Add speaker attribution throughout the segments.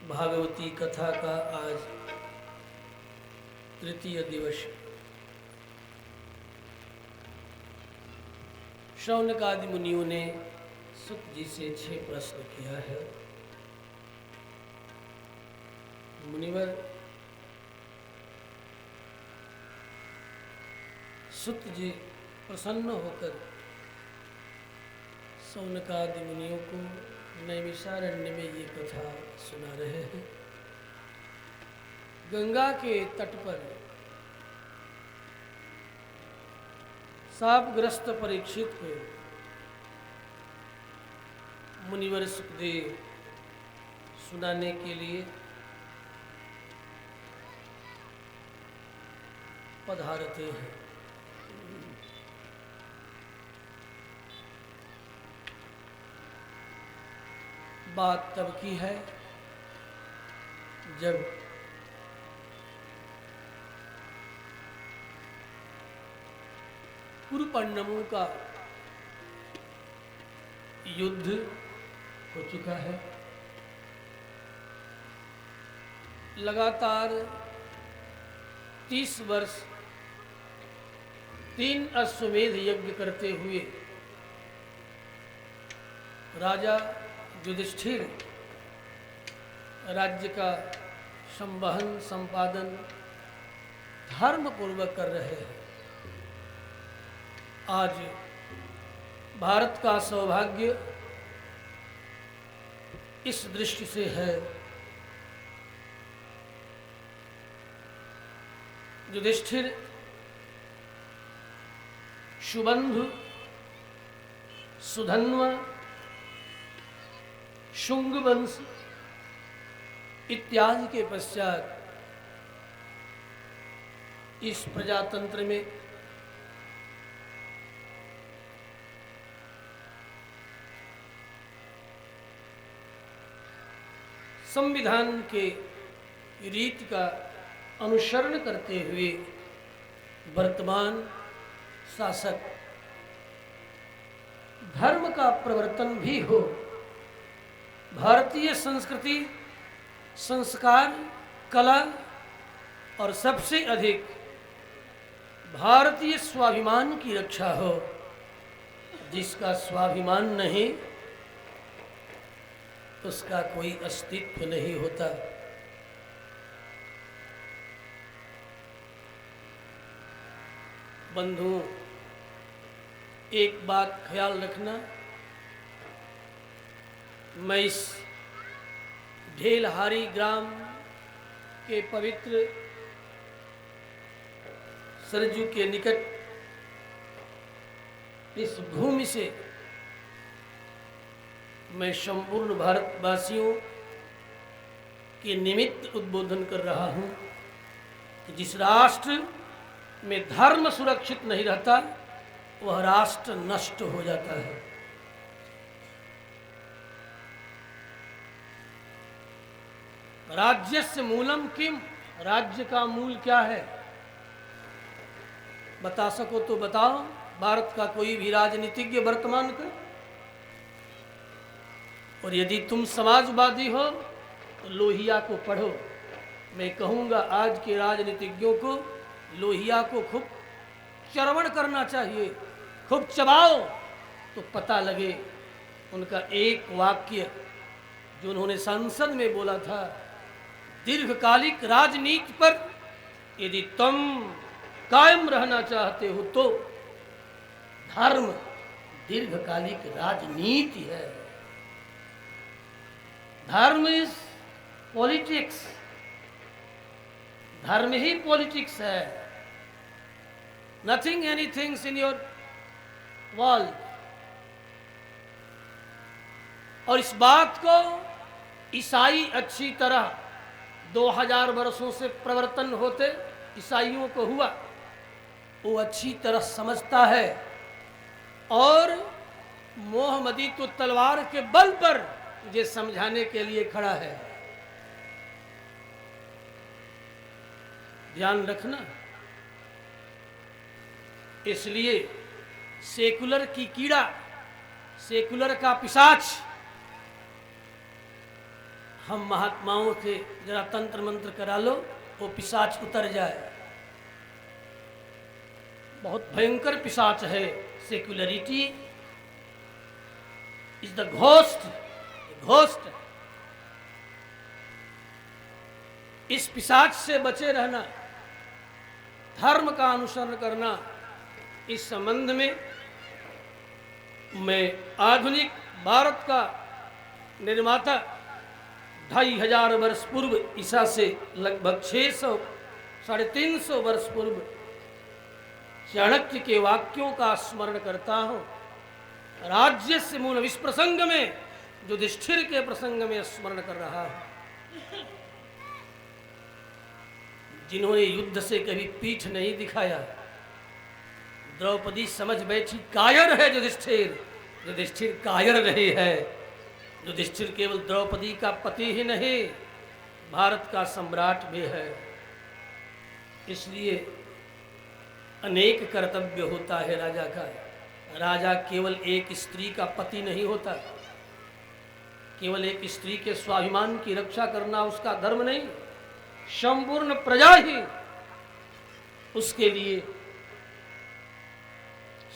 Speaker 1: भागवती कथा का आज तृतीय दिवस। शौनकादि मुनियों ने सुत जी से 6 प्रश्न किया है। मुनिवर, सुत जी प्रसन्न होकर शौनकादि मुनियों को नैमिषारण्य में ये कथा सुना रहे हैं। गंगा के तट पर शापग्रस्त परीक्षित को मुनिवर सुखदेव सुनाने के लिए पधारते हैं। बात तब की है जब कुरुपंडमों का युद्ध हो चुका है। लगातार 30 वर्ष 3 अश्वमेध यज्ञ करते हुए राजा युधिष्ठिर राज्य का संवहन संपादन धर्म पूर्वक कर रहे हैं। आज भारत का सौभाग्य इस दृष्टि से है, युधिष्ठिर सुबंधु सुधन्व शुंग वंश इत्यादि के पश्चात इस प्रजातंत्र में संविधान के रीति का अनुसरण करते हुए वर्तमान शासक धर्म का प्रवर्तन भी हो, भारतीय संस्कृति संस्कार कला और सबसे अधिक भारतीय स्वाभिमान की रक्षा हो। जिसका स्वाभिमान नहीं उसका कोई अस्तित्व नहीं होता। बंधुओं, एक बात ख्याल रखना, मैं इस ढेलहारी ग्राम के पवित्र सरजू के निकट इस भूमि से मैं संपूर्ण भारतवासियों के निमित्त उद्बोधन कर रहा हूँ कि जिस राष्ट्र में धर्म सुरक्षित नहीं रहता वह राष्ट्र नष्ट हो जाता है। राज्यस्य मूलम किम, राज्य का मूल क्या है? बता सको तो बताओ। भारत का कोई भी राजनीतिज्ञ वर्तमान का, और यदि तुम समाजवादी हो तो लोहिया को पढ़ो। मैं कहूँगा आज के राजनीतिज्ञों को लोहिया को खूब श्रवण करना चाहिए, खूब चबाओ तो पता लगे। उनका एक वाक्य जो उन्होंने संसद में बोला था, दीर्घकालिक राजनीति पर यदि तुम कायम रहना चाहते हो तो धर्म दीर्घकालिक राजनीति है। धर्म इज पॉलिटिक्स, धर्म ही पॉलिटिक्स है। Nothing anythings in your world. और इस बात को ईसाई अच्छी तरह 2000 वर्षों से प्रवर्तन होते ईसाइयों को हुआ, वो अच्छी तरह समझता है और मोहम्मदी तो तलवार के बल पर ये समझाने के लिए खड़ा है। ध्यान रखना। इसलिए सेकुलर की कीड़ा, सेकुलर का पिशाच हम महात्माओं से जरा तंत्र मंत्र करा लो, वो पिशाच उतर जाए। बहुत भयंकर पिशाच है। Secularity is the ghost. इस पिशाच से बचे रहना, धर्म का अनुसरण करना। इस संबंध में मैं आधुनिक भारत का निर्माता 2500 वर्ष पूर्व ईसा से लगभग 600-350 वर्ष पूर्व चाणक्य के वाक्यों का स्मरण करता हूँ। राज्य से मूल इस प्रसंग में युधिष्ठिर के प्रसंग में स्मरण कर रहा हूँ, जिन्होंने युद्ध से कभी पीठ नहीं दिखाया। द्रौपदी समझ बैठी कायर है युधिष्ठिर, युधिष्ठिर कायर नहीं है। युधिष्ठिर केवल द्रौपदी का पति ही नहीं, भारत का सम्राट भी है। इसलिए अनेक कर्तव्य होता है राजा का। राजा केवल एक स्त्री का पति नहीं होता, केवल एक स्त्री के स्वाभिमान की रक्षा करना उसका धर्म नहीं, संपूर्ण प्रजा ही उसके लिए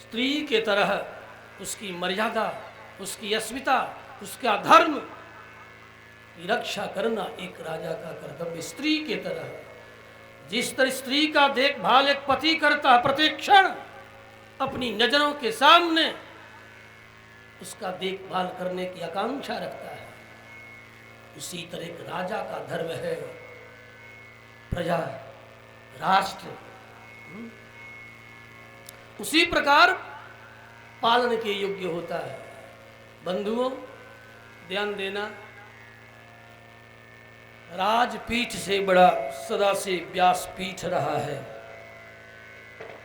Speaker 1: स्त्री के तरह उसकी मर्यादा, उसकी अस्मिता, उसका धर्म की रक्षा करना एक राजा का कर्तव्य। स्त्री के तरह, जिस तरह स्त्री का देखभाल एक पति करता है, प्रतिक्षण अपनी नजरों के सामने उसका देखभाल करने की आकांक्षा रखता है, उसी तरह एक राजा का धर्म है प्रजा, राष्ट्र उसी प्रकार पालन के योग्य होता है। बंधुओं, ध्यान देना, राजपीठ से बड़ा सदा से व्यासपीठ रहा है,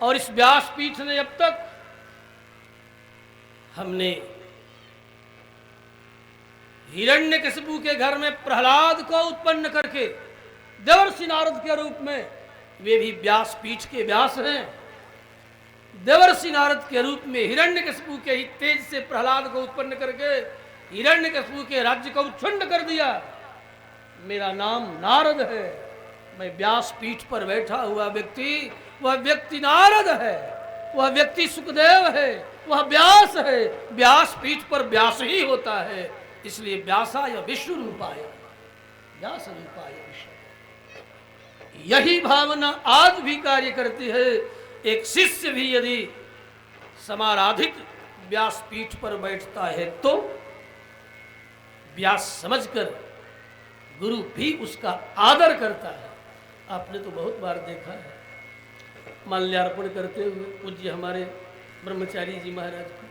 Speaker 1: और इस व्यासपीठ ने अब तक हमने हिरण्यकशिपु के घर में प्रहलाद को उत्पन्न करके देवर्षि नारद के रूप में, वे भी व्यासपीठ के व्यास हैं, देवर्षि नारद के रूप में हिरण्यकशिपु के ही तेज से प्रहलाद को उत्पन्न करके हिरण्यकशिपु के राज्य को उच्छिन्न कर दिया। मेरा नाम नारद है, मैं व्यासपीठ पर बैठा हुआ व्यक्ति, वह व्यक्ति नारद है, वह व्यक्ति सुखदेव है, वह व्यास है। व्यासपीठ पर व्यास ही होता है, इसलिए व्यासाय विष्णु रूपाय, व्यास रूपाय विष्णु। यही भावना आज भी कार्य करती है। एक शिष्य भी यदि समाराधित व्यासपीठ पर बैठता है तो व्यास समझकर गुरु भी उसका आदर करता है। आपने तो बहुत बार देखा है, माल्यार्पण करते हुए पूज्य हमारे ब्रह्मचारी जी महाराज को,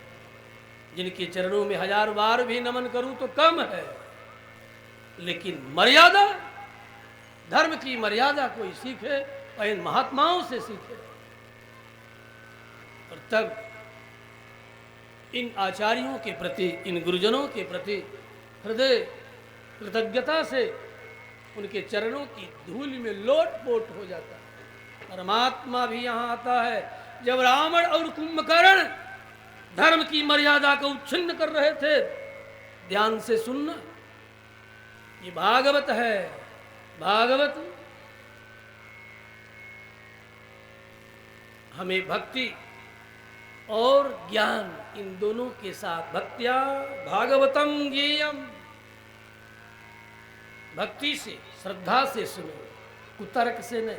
Speaker 1: जिनके चरणों में 1000 बार भी नमन करूं तो कम है, लेकिन मर्यादा, धर्म की मर्यादा कोई सीखे और इन महात्माओं से सीखे, और तब इन आचार्यों के प्रति, इन गुरुजनों के प्रति हृदय कृतज्ञता से उनके चरणों की धूल में लोटपोट हो जाता है। परमात्मा भी यहाँ आता है। जब रावण और कुंभकर्ण धर्म की मर्यादा को उच्छिन्न कर रहे थे, ध्यान से सुनना, ये भागवत है, भागवत हमें भक्ति और ज्ञान इन दोनों के साथ, भक्त्या भागवतम ज्ञेयम, भक्ति से, श्रद्धा से सुनो, कुतर्क से नहीं।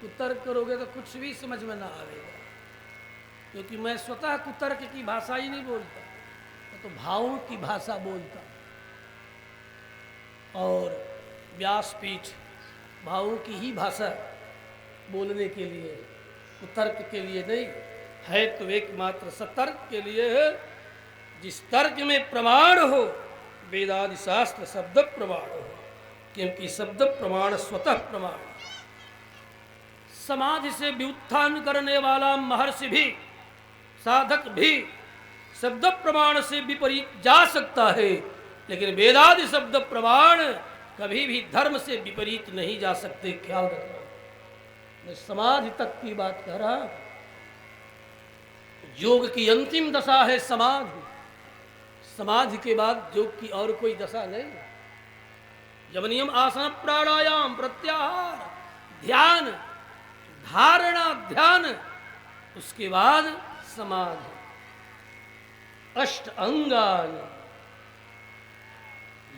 Speaker 1: कुतर्क करोगे तो कुछ भी समझ में ना आएगा, क्योंकि मैं स्वतः कुतर्क की भाषा ही नहीं बोलता, तो भावों की भाषा बोलता। और व्यासपीठ भावों की ही भाषा बोलने के लिए, कुतर्क के लिए नहीं है, तो एकमात्र सतर्क के लिए है। जिस तर्क में प्रमाण हो, वेदादि शास्त्र शब्द प्रमाण हो, क्योंकि शब्द प्रमाण स्वतः प्रमाण। समाधि से व्युत्थान करने वाला महर्षि भी, साधक भी शब्द प्रमाण से विपरीत जा सकता है, लेकिन वेदादि शब्द प्रमाण कभी भी धर्म से विपरीत नहीं जा सकते। ख्याल रखना, मैं समाधि तक की बात कर रहा हूं। योग की अंतिम दशा है समाधि, समाधि के बाद योग की और कोई दशा नहीं। जब नियम आसन प्राणायाम प्रत्याहार ध्यान धारणा ध्यान, उसके बाद समाधि। अष्ट अंगान,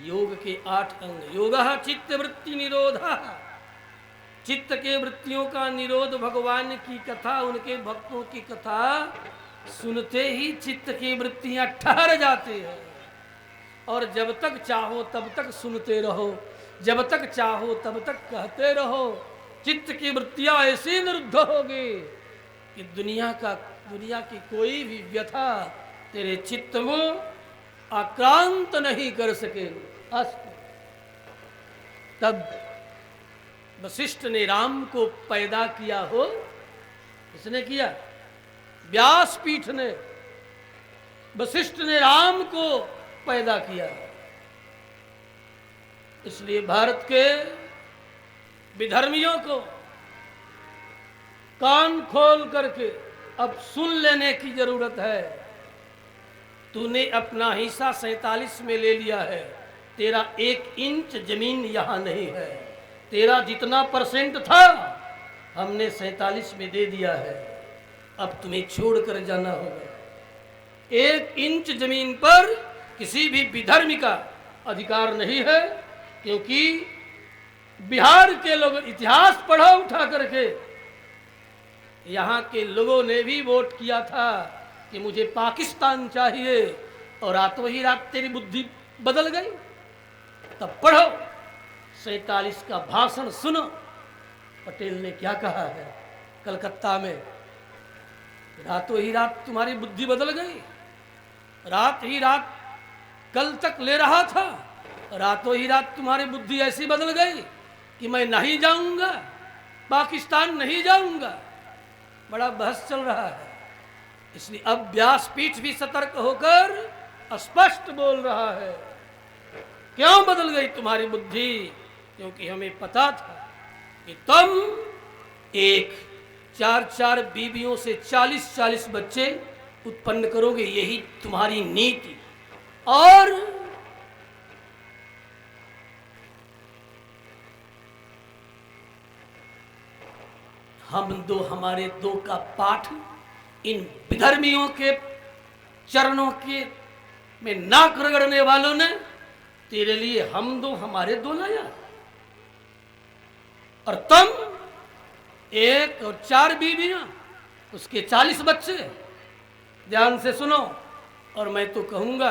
Speaker 1: योग के 8 अंग। योगः चित्त वृत्ति निरोधा, चित्त के वृत्तियों का निरोध। भगवान की कथा, उनके भक्तों की कथा सुनते ही चित्त की वृत्तियां ठहर जाती हैं। और जब तक चाहो तब तक सुनते रहो, जब तक चाहो तब तक कहते रहो। चित्त की वृत्तियां ऐसी निरुद्ध होगी कि दुनिया की कोई भी व्यथा तेरे चित्त में आक्रांत नहीं कर सके। अस्तु। तब वशिष्ठ ने राम को पैदा किया हो, किसने किया? व्यासपीठ ने। वशिष्ठ ने राम को पैदा किया। इसलिए भारत के विधर्मियों को कान खोल करके अब सुन लेने की जरूरत है। तूने अपना हिस्सा 47 में ले लिया है, तेरा 1 इंच जमीन यहां नहीं है। तेरा जितना % था हमने 47 में दे दिया है, अब तुम्हें छोड़कर जाना होगा। 1 इंच जमीन पर किसी भी विधर्मी का अधिकार नहीं है, क्योंकि बिहार के लोग इतिहास पढ़ा उठा करके, यहाँ के लोगों ने भी वोट किया था कि मुझे पाकिस्तान चाहिए, और रातों ही रात तेरी बुद्धि बदल गई। तब पढ़ो 47 का भाषण सुनो, पटेल ने क्या कहा है कलकत्ता में। रातों ही रात तुम्हारी बुद्धि बदल गई। रात ही रात कल तक ले रहा था, रातों ही रात तुम्हारी बुद्धि ऐसी बदल गई कि मैं नहीं जाऊंगा, पाकिस्तान नहीं जाऊंगा। बड़ा बहस चल रहा है। इसलिए अब व्यासपीठ भी सतर्क होकर स्पष्ट बोल रहा है। क्यों बदल गई तुम्हारी बुद्धि? क्योंकि हमें पता था कि तुम 4 बीवियों से 40 बच्चे उत्पन्न करोगे, यही तुम्हारी नीति। और हमारे दो का पाठ इन विधर्मियों के चरणों के में नाक रगड़ने वालों ने तेरे लिए हमारे दो लाया, और तुम 1 और 4 बीवियां, उसके 40 बच्चे। ध्यान से सुनो, और मैं तो कहूंगा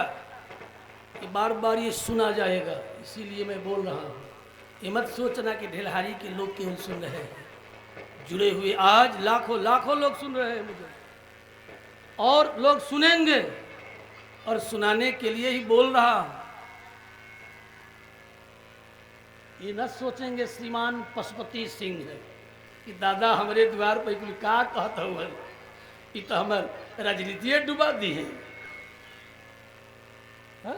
Speaker 1: कि बार बार ये सुना जाएगा, इसीलिए मैं बोल रहा हूं। ये मत सोचना कि ढेलहारी के लोग केवल सुन रहे हैं। जुड़े हुए आज लाखों लोग सुन रहे हैं मुझे, और लोग सुनेंगे, और सुनाने के लिए ही बोल रहा हूं। ये न सोचेंगे श्रीमान पशुपति सिंह है कि दादा हमारे द्वार पर कुल का कहता हुआ, ये तो हमारे राजनीति डुबा दी है। हा?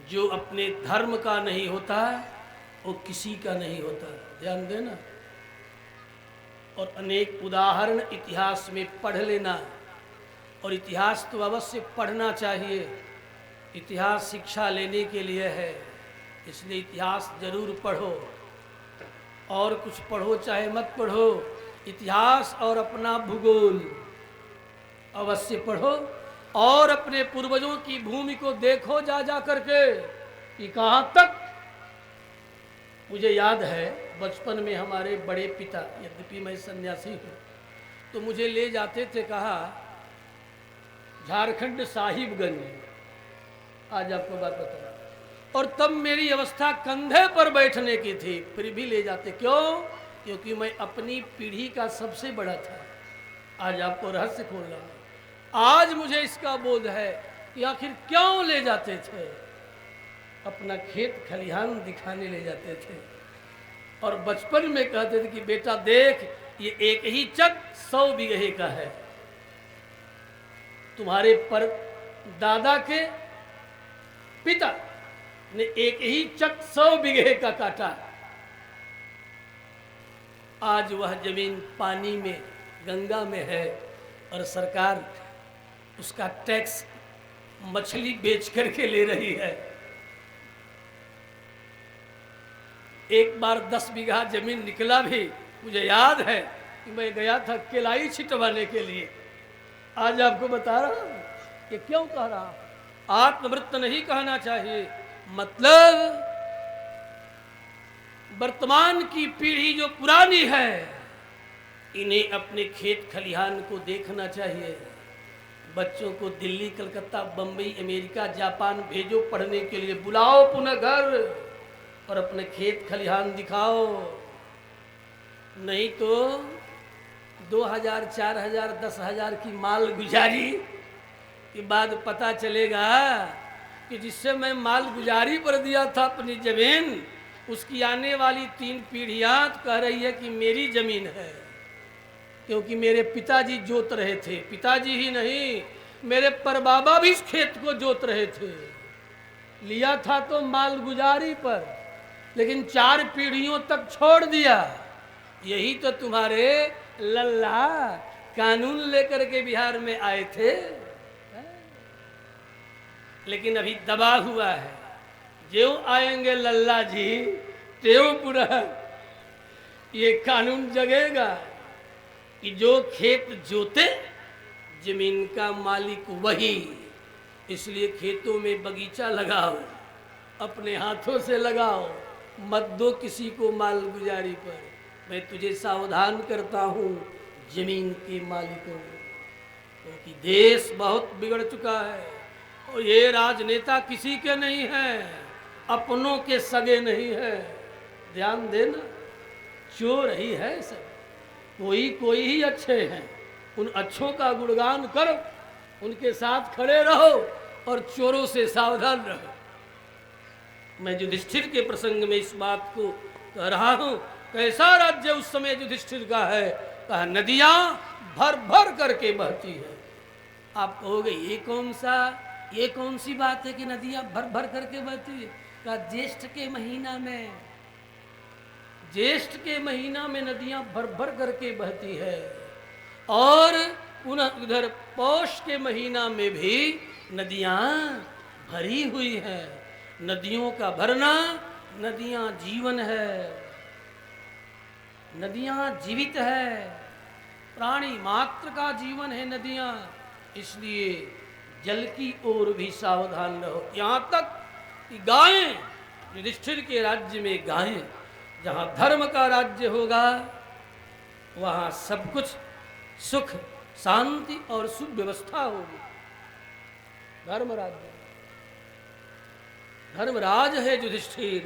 Speaker 1: जो अपने धर्म का नहीं होता वो किसी का नहीं होता। ध्यान देना। और अनेक उदाहरण इतिहास में पढ़ लेना, और इतिहास तो अवश्य पढ़ना चाहिए। इतिहास शिक्षा लेने के लिए है, इसलिए इतिहास जरूर पढ़ो। और कुछ पढ़ो चाहे मत पढ़ो, इतिहास और अपना भूगोल अवश्य पढ़ो। और अपने पूर्वजों की भूमि को देखो जा करके कि कहाँ तक। मुझे याद है बचपन में हमारे बड़े पिता, यद्यपि मैं सन्यासी हूँ, तो मुझे ले जाते थे कहा झारखंड साहिबगंज। आज आपको बात बता, और तब मेरी अवस्था कंधे पर बैठने की थी, फिर भी ले जाते। क्यों? क्योंकि मैं अपनी पीढ़ी का सबसे बड़ा था। आज आपको रहस्य खोल रहा हूं। आज मुझे इसका बोध है कि आखिर क्यों ले जाते थे। अपना खेत खलिहान दिखाने ले जाते थे, और बचपन में कहते थे कि बेटा देख, ये एक ही चक 100 बीघे का है। तुम्हारे पर दादा के पिता ने एक ही चक 100 बीघे का काटा। आज वह जमीन पानी में, गंगा में है, और सरकार उसका टैक्स मछली बेच करके ले रही है। एक बार 10 बीघा जमीन निकला भी, मुझे याद है कि मैं गया था केलाई छिटवाने के लिए। आज आपको बता रहा हूं कि क्यों कह रहा हूं, आत्मवृत्त नहीं कहना चाहिए। मतलब वर्तमान की पीढ़ी जो पुरानी है, इन्हें अपने खेत खलिहान को देखना चाहिए। बच्चों को दिल्ली, कलकत्ता, बंबई, अमेरिका, जापान भेजो पढ़ने के लिए, बुलाओ पुनः घर और अपने खेत खलिहान दिखाओ। नहीं तो 2000, 4000, 10,000 की माल गुजारी के बाद पता चलेगा कि जिससे मैं माल गुजारी पर दिया था अपनी जमीन, उसकी आने वाली 3 पीढ़ियां कह रही है कि मेरी जमीन है, क्योंकि मेरे पिताजी जोत रहे थे। पिताजी ही नहीं, मेरे परबाबा भी इस खेत को जोत रहे थे। लिया था तो माल गुजारी पर, लेकिन 4 पीढ़ियों तक छोड़ दिया। यही तो तुम्हारे लल्ला कानून लेकर के बिहार में आए थे, लेकिन अभी दबा हुआ है। जो आएंगे लल्ला जी, त्यों पूरा ये कानून जगेगा कि जो खेत जोते जमीन का मालिक वही। इसलिए खेतों में बगीचा लगाओ, अपने हाथों से लगाओ, मत दो किसी को माल गुजारी पर। मैं तुझे सावधान करता हूँ जमीन के मालिकों, क्योंकि देश बहुत बिगड़ चुका है और ये राजनेता किसी के नहीं हैं, अपनों के सगे नहीं है। ध्यान देना, चोर ही है सब, कोई ही अच्छे हैं। उन अच्छों का गुणगान करो, उनके साथ खड़े रहो और चोरों से सावधान रहो। मैं युधिष्ठिर के प्रसंग में इस बात को कह रहा हूं। कैसा राज्य उस समय युधिष्ठिर का है? कहा नदियां भर भर करके बहती है। आप कहोगे ये कौन सी बात है कि नदियां भर भर करके बहती है? कहा ज्येष्ठ के महीना में नदियां भर भर करके बहती है, और पुनः उधर पौष के महीना में भी नदियां भरी हुई है। नदियों का भरना, नदियां जीवन है, नदियां जीवित है, प्राणी मात्र का जीवन है नदियां। इसलिए जल की ओर भी सावधान रहो। यहाँ तक कि गायें, युधिष्ठिर के राज्य में गायें, जहाँ धर्म का राज्य होगा वहाँ सब कुछ सुख, शांति और सुव्यवस्था होगी। धर्मराज है युधिष्ठिर।